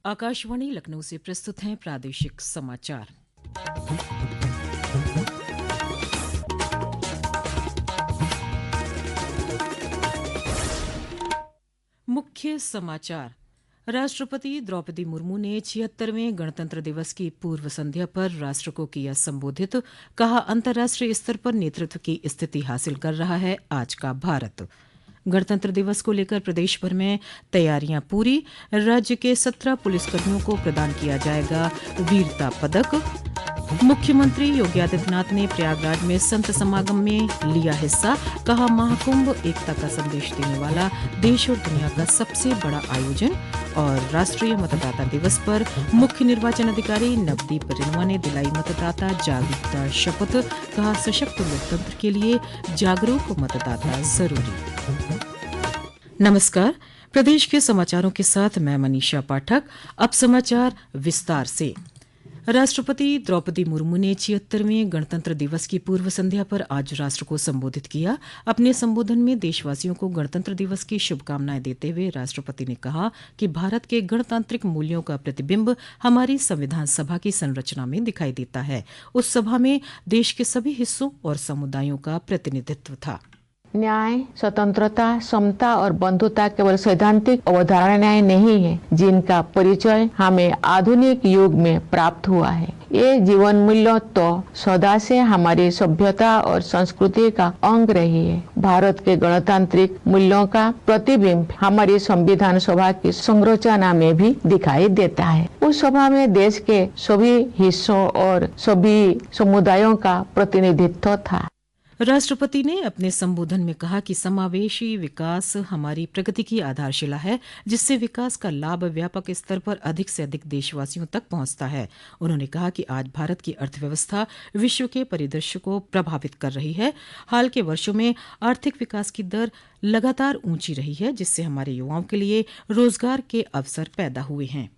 आकाशवाणी लखनऊ से प्रस्तुत हैं प्रादेशिक समाचार। मुख्य समाचार। राष्ट्रपति द्रौपदी मुर्मू ने 76वें गणतंत्र दिवस की पूर्व संध्या पर राष्ट्र को किया संबोधित। कहा, अंतर्राष्ट्रीय स्तर पर नेतृत्व की स्थिति हासिल कर रहा है आज का भारत। गणतंत्र दिवस को लेकर प्रदेश भर में तैयारियां पूरी। राज्य के 17 पुलिसकर्मियों को प्रदान किया जाएगा वीरता पदक। मुख्यमंत्री योगी आदित्यनाथ ने प्रयागराज में संत समागम में लिया हिस्सा। कहा, महाकुंभ एकता का संदेश देने वाला देश और दुनिया का सबसे बड़ा आयोजन। और राष्ट्रीय मतदाता दिवस पर मुख्य निर्वाचन अधिकारी नवदीप रेणुआ ने दिलाई मतदाता जागरूकता शपथ। कहा, सशक्त लोकतंत्र के लिए जागरूक मतदाता जरूरी। नमस्कार, प्रदेश के समाचारों के साथ मैं मनीषा पाठक। अब समाचार विस्तार से। राष्ट्रपति द्रौपदी मुर्मू ने 76वें गणतंत्र दिवस की पूर्व संध्या पर आज राष्ट्र को संबोधित किया। अपने संबोधन में देशवासियों को गणतंत्र दिवस की शुभकामनाएं देते हुए राष्ट्रपति ने कहा कि भारत के गणतांत्रिक मूल्यों का प्रतिबिंब हमारी संविधान सभा की संरचना में दिखाई देता है। उस सभा में देश के सभी हिस्सों और समुदायों का प्रतिनिधित्व था। न्याय, स्वतंत्रता, समता और बंधुता केवल सैद्धांतिक अवधारणाएं नहीं है, जिनका परिचय हमें आधुनिक युग में प्राप्त हुआ है। ये जीवन मूल्य तो सदा से हमारी सभ्यता और संस्कृति का अंग रही है। भारत के गणतांत्रिक मूल्यों का प्रतिबिंब हमारी संविधान सभा की संरचना में भी दिखाई देता है। उस सभा में देश के सभी हिस्सों और सभी समुदायों का प्रतिनिधित्व था। राष्ट्रपति ने अपने संबोधन में कहा कि समावेशी विकास हमारी प्रगति की आधारशिला है, जिससे विकास का लाभ व्यापक स्तर पर अधिक से अधिक देशवासियों तक पहुंचता है। उन्होंने कहा कि आज भारत की अर्थव्यवस्था विश्व के परिदृश्य को प्रभावित कर रही है। हाल के वर्षों में आर्थिक विकास की दर लगातार ऊंची रही है, जिससे हमारे युवाओं के लिए रोजगार के अवसर पैदा हुए हैं।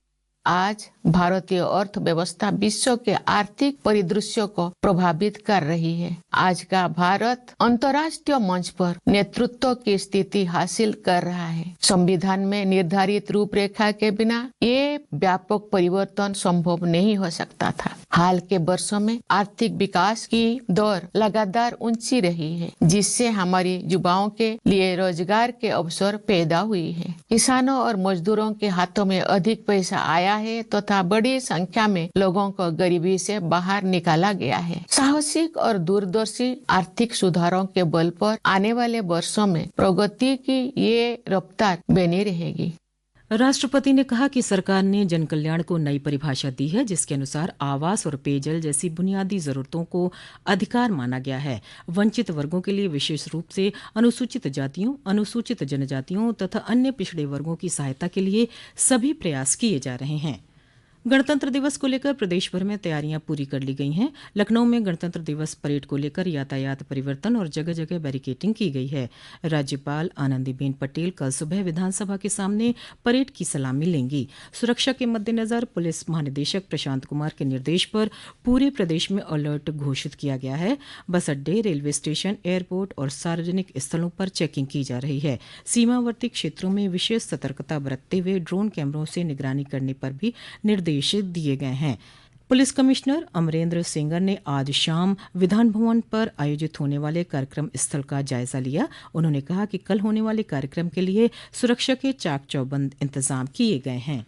आज भारतीय अर्थव्यवस्था विश्व के आर्थिक परिदृश्य को प्रभावित कर रही है। आज का भारत अंतर्राष्ट्रीय मंच पर नेतृत्व की स्थिति हासिल कर रहा है। संविधान में निर्धारित रूपरेखा के बिना ये व्यापक परिवर्तन संभव नहीं हो सकता था। हाल के वर्षों में आर्थिक विकास की दर लगातार ऊंची रही है, जिससे हमारे युवाओं के लिए रोजगार के अवसर पैदा हुई है। किसानों और मजदूरों के हाथों में अधिक पैसा आया है तथा बड़ी संख्या में लोगों को गरीबी से बाहर निकाला गया है। साहसिक और दूरदर्शी आर्थिक सुधारों के बल पर आने वाले वर्षों में प्रगति की ये रफ्तार बनी रहेगी। राष्ट्रपति ने कहा कि सरकार ने जन कल्याण को नई परिभाषा दी है, जिसके अनुसार आवास और पेयजल जैसी बुनियादी जरूरतों को अधिकार माना गया है। वंचित वर्गों के लिए विशेष रूप से अनुसूचित जातियों, अनुसूचित जनजातियों तथा अन्य पिछड़े वर्गों की सहायता के लिए सभी प्रयास किए जा रहे हैं। गणतंत्र दिवस को लेकर प्रदेश भर में तैयारियां पूरी कर ली गई हैं। लखनऊ में गणतंत्र दिवस परेड को लेकर यातायात परिवर्तन और जगह जगह बैरिकेटिंग की गई है। राज्यपाल आनंदीबेन पटेल कल सुबह विधानसभा के सामने परेड की सलामी लेंगी। सुरक्षा के मद्देनजर पुलिस महानिदेशक प्रशांत कुमार के निर्देश पर पूरे प्रदेश में अलर्ट घोषित किया गया है। बस अड्डे, रेलवे स्टेशन, एयरपोर्ट और सार्वजनिक स्थलों पर चेकिंग की जा रही है। सीमावर्ती क्षेत्रों में विशेष सतर्कता बरतते हुए ड्रोन कैमरों से निगरानी करने पर भी निर्देश दिए गए हैं। पुलिस कमिश्नर अमरेंद्र सेंगर ने आज शाम विधान भवन पर आयोजित होने वाले कार्यक्रम स्थल का जायजा लिया। उन्होंने कहा कि कल होने वाले कार्यक्रम के लिए सुरक्षा के चाक चौबंद इंतजाम किए गए हैं।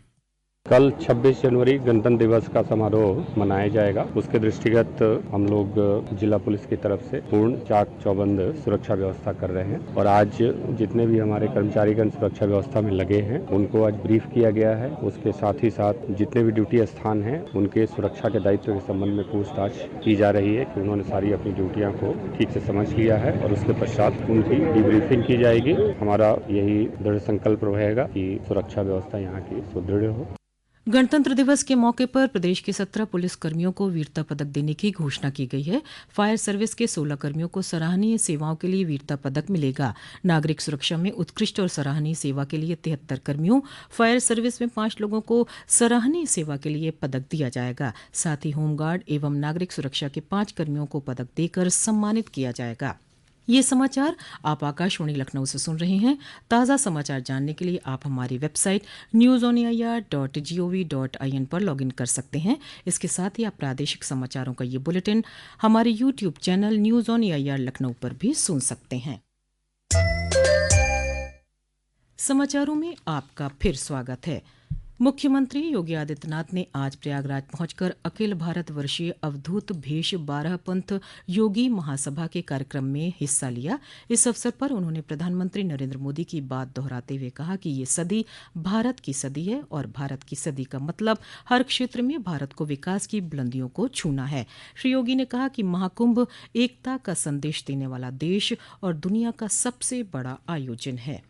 कल 26 जनवरी गणतंत्र दिवस का समारोह मनाया जाएगा। उसके दृष्टिगत हम लोग जिला पुलिस की तरफ से पूर्ण चाक चौबंद सुरक्षा व्यवस्था कर रहे हैं और आज जितने भी हमारे कर्मचारीगण सुरक्षा व्यवस्था में लगे हैं उनको आज ब्रीफ किया गया है। उसके साथ ही साथ जितने भी ड्यूटी स्थान हैं उनके सुरक्षा के दायित्व के संबंध में पूछताछ की जा रही है कि उन्होंने सारी अपनी ड्यूटियां को ठीक से समझ लिया है और उसके पश्चात उनकी डिब्रीफिंग की जाएगी। हमारा यही दृढ़ संकल्प रहेगा कि सुरक्षा व्यवस्था यहाँ की सुदृढ़ हो। गणतंत्र दिवस के मौके पर प्रदेश के 17 पुलिस कर्मियों को वीरता पदक देने की घोषणा की गई है। फायर सर्विस के 16 कर्मियों को सराहनीय सेवाओं के लिए वीरता पदक मिलेगा। नागरिक सुरक्षा में उत्कृष्ट और सराहनीय सेवा के लिए 73 कर्मियों, फायर सर्विस में 5 लोगों को सराहनीय सेवा के लिए पदक दिया जाएगा। साथ ही होमगार्ड एवं नागरिक सुरक्षा के 5 कर्मियों को पदक देकर सम्मानित किया जाएगा। ये समाचार आप आकाशवाणी लखनऊ से सुन रहे हैं। ताज़ा समाचार जानने के लिए आप हमारी वेबसाइट newsonair.gov.in पर लॉगिन कर सकते हैं। इसके साथ ही आप प्रादेशिक समाचारों का ये बुलेटिन हमारे YouTube channel news on AIR Lucknow पर भी सुन सकते हैं। समाचारों में आपका फिर स्वागत है। मुख्यमंत्री योगी आदित्यनाथ ने आज प्रयागराज पहुंचकर अखिल भारत वर्षीय अवधूत भेष 12 पंथ योगी महासभा के कार्यक्रम में हिस्सा लिया। इस अवसर पर उन्होंने प्रधानमंत्री नरेंद्र मोदी की बात दोहराते हुए कहा कि ये सदी भारत की सदी है और भारत की सदी का मतलब हर क्षेत्र में भारत को विकास की बुलंदियों को छूना है। श्री योगी ने कहा कि महाकुंभ एकता का संदेश देने वाला देश और दुनिया का सबसे बड़ा आयोजन है।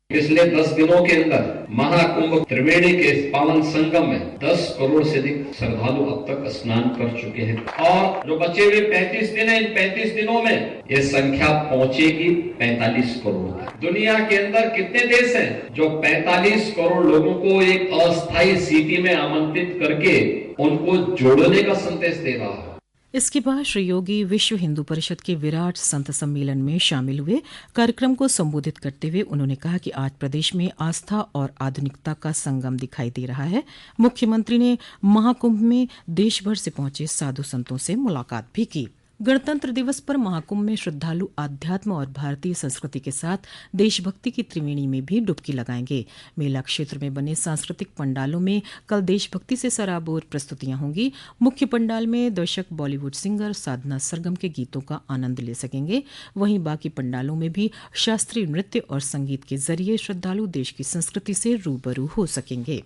पिछले 10 दिनों के अंदर महाकुंभ त्रिवेणी के पावन संगम में 10 करोड़ से अधिक श्रद्धालु अब तक स्नान कर चुके हैं और जो बचे हुए 35 दिन हैं, इन 35 दिनों में ये संख्या पहुंचेगी 45 करोड़ तक। दुनिया के अंदर कितने देश हैं जो 45 करोड़ लोगों को एक अस्थायी सिटी में आमंत्रित करके उनको जोड़ने का संदेश दे रहा है। इसके बाद श्री योगी विश्व हिंदू परिषद के विराट संत सम्मेलन में शामिल हुए। कार्यक्रम को संबोधित करते हुए उन्होंने कहा कि आज प्रदेश में आस्था और आधुनिकता का संगम दिखाई दे रहा है। मुख्यमंत्री ने महाकुंभ में देश भर से पहुंचे साधु संतों से मुलाकात भी की। गणतंत्र दिवस पर महाकुंभ में श्रद्धालु आध्यात्म और भारतीय संस्कृति के साथ देशभक्ति की त्रिवेणी में भी डुबकी लगाएंगे। मेला क्षेत्र में बने सांस्कृतिक पंडालों में कल देशभक्ति से सराबोर प्रस्तुतियां होंगी। मुख्य पंडाल में दर्शक बॉलीवुड सिंगर साधना सरगम के गीतों का आनंद ले सकेंगे। वहीं बाकी पंडालों में भी शास्त्रीय नृत्य और संगीत के जरिए श्रद्धालु देश की संस्कृति से रूबरू हो सकेंगे।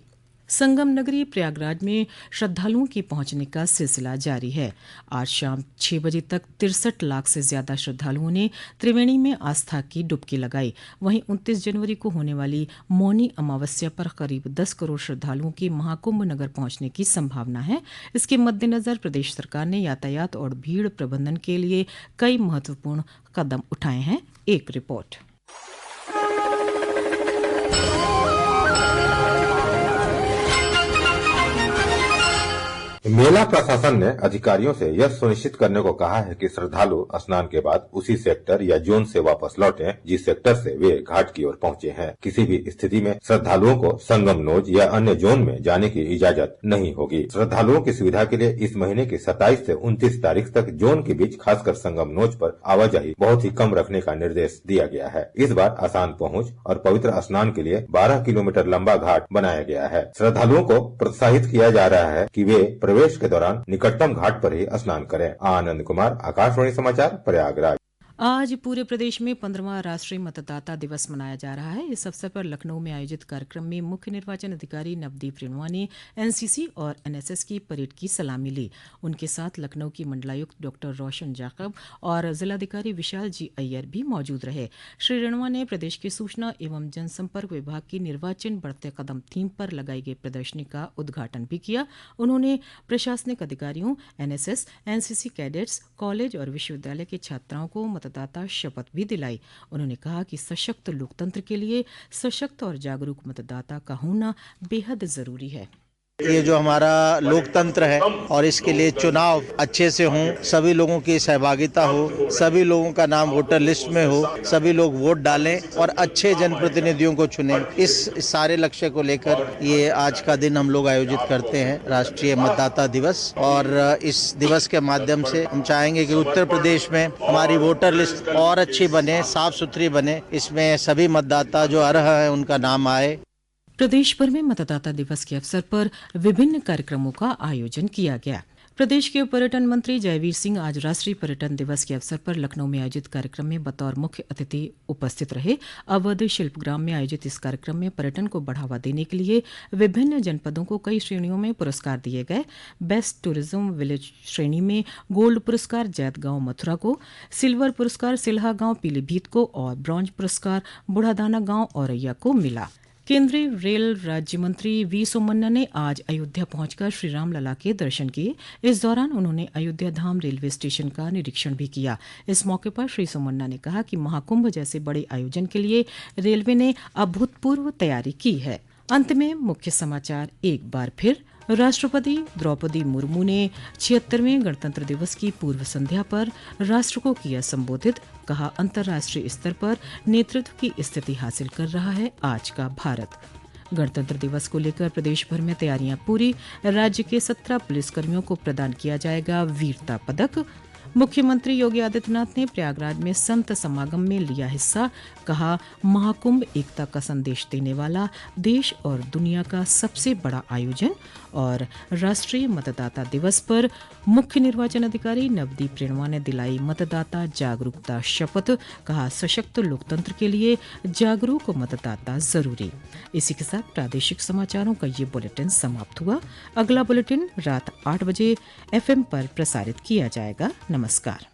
संगम नगरी प्रयागराज में श्रद्धालुओं की पहुंचने का सिलसिला जारी है। आज शाम 6 बजे तक 63 लाख से ज्यादा श्रद्धालुओं ने त्रिवेणी में आस्था की डुबकी लगाई। वहीं 29 जनवरी को होने वाली मौनी अमावस्या पर करीब 10 करोड़ श्रद्धालुओं की महाकुंभ नगर पहुंचने की संभावना है। इसके मद्देनजर प्रदेश सरकार ने यातायात और भीड़ प्रबंधन के लिए कई महत्वपूर्ण कदम उठाए हैं। एक रिपोर्ट। मेला प्रशासन ने अधिकारियों से यह सुनिश्चित करने को कहा है कि श्रद्धालु स्नान के बाद उसी सेक्टर या जोन से वापस लौटें जिस सेक्टर से वे घाट की ओर पहुंचे हैं। किसी भी स्थिति में श्रद्धालुओं को संगम नोज या अन्य जोन में जाने की इजाजत नहीं होगी। श्रद्धालुओं की सुविधा के लिए इस महीने की 27 से 29 तारीख तक जोन के बीच खासकर संगम नोज पर आवाजाही बहुत ही कम रखने का निर्देश दिया गया है। इस बार आसान पहुँच और पवित्र स्नान के लिए 12 किलोमीटर लंबा घाट बनाया गया है। श्रद्धालुओं को प्रोत्साहित किया जा रहा है कि वे प्रवेश के दौरान निकटतम घाट पर ही स्नान करें। आनंद कुमार, आकाशवाणी समाचार, प्रयागराज। आज पूरे प्रदेश में 15वां राष्ट्रीय मतदाता दिवस मनाया जा रहा है। इस अवसर पर लखनऊ में आयोजित कार्यक्रम में मुख्य निर्वाचन अधिकारी नवदीप रेणुआ ने एनसीसी और एनएसएस की परेड की सलामी ली। उनके साथ लखनऊ की मंडलायुक्त डॉक्टर रोशन जाकब और जिलाधिकारी विशाल जी अय्यर भी मौजूद रहे। श्री रेणुआ ने प्रदेश के सूचना एवं जनसंपर्क विभाग की निर्वाचन बढ़ते कदम थीम पर लगाई गई प्रदर्शनी का उद्घाटन भी किया। उन्होंने प्रशासनिक अधिकारियों, एनएसएस, एनसीसी कैडेट्स, कॉलेज और विश्वविद्यालय के छात्राओं को मतदाता शपथ भी दिलाई। उन्होंने कहा कि सशक्त लोकतंत्र के लिए सशक्त और जागरूक मतदाता का होना बेहद जरूरी है। ये जो हमारा लोकतंत्र है और इसके लिए चुनाव अच्छे से हों, सभी लोगों की सहभागिता हो, सभी लोगों का नाम वोटर लिस्ट में हो, सभी लोग वोट डालें और अच्छे जनप्रतिनिधियों को चुनें। इस सारे लक्ष्य को लेकर ये आज का दिन हम लोग आयोजित करते हैं, राष्ट्रीय मतदाता दिवस। और इस दिवस के माध्यम से हम चाहेंगे कि उत्तर प्रदेश में हमारी वोटर लिस्ट और अच्छी बने, साफ सुथरी बने, इसमें सभी मतदाता जो अर्ह हैं उनका नाम आए। प्रदेश भर में मतदाता दिवस के अवसर पर विभिन्न कार्यक्रमों का आयोजन किया गया। प्रदेश के पर्यटन मंत्री जयवीर सिंह आज राष्ट्रीय पर्यटन दिवस के अवसर पर लखनऊ में आयोजित कार्यक्रम में बतौर मुख्य अतिथि उपस्थित रहे। अवध शिल्पग्राम में आयोजित इस कार्यक्रम में पर्यटन को बढ़ावा देने के लिए विभिन्न जनपदों को कई श्रेणियों में पुरस्कार दिए गए। बेस्ट टूरिज्म विलेज श्रेणी में गोल्ड पुरस्कार जैतगांव मथुरा को, सिल्वर पुरस्कार सिल्हा गांव पीलीभीत को और ब्रॉन्ज पुरस्कार बुढ़ादाना गांव औरैया को मिला। केंद्रीय रेल राज्य मंत्री वी सोमन्ना ने आज अयोध्या पहुंचकर श्री राम लला के दर्शन किए। इस दौरान उन्होंने अयोध्या धाम रेलवे स्टेशन का निरीक्षण भी किया। इस मौके पर श्री सोमन्ना ने कहा कि महाकुंभ जैसे बड़े आयोजन के लिए रेलवे ने अभूतपूर्व तैयारी की है। अंत में मुख्य समाचार एक बार फिर। राष्ट्रपति द्रौपदी मुर्मू ने 76वें गणतंत्र दिवस की पूर्व संध्या पर राष्ट्र को किया संबोधित। कहा, अंतर्राष्ट्रीय स्तर पर नेतृत्व की स्थिति हासिल कर रहा है आज का भारत। गणतंत्र दिवस को लेकर प्रदेश भर में तैयारियां पूरी। राज्य के 17 पुलिसकर्मियों को प्रदान किया जाएगा वीरता पदक। मुख्यमंत्री योगी आदित्यनाथ ने प्रयागराज में संत समागम में लिया हिस्सा। कहा, महाकुंभ एकता का संदेश देने वाला देश और दुनिया का सबसे बड़ा आयोजन। और राष्ट्रीय मतदाता दिवस पर मुख्य निर्वाचन अधिकारी नवदीप रेणुआ ने दिलाई मतदाता जागरूकता शपथ। कहा, सशक्त लोकतंत्र के लिए जागरूक मतदाता जरूरी। इसी के साथ प्रादेशिक समाचारों का ये बुलेटिन समाप्त हुआ। अगला बुलेटिन रात 8 बजे FM पर प्रसारित किया जाएगा। नमस्कार।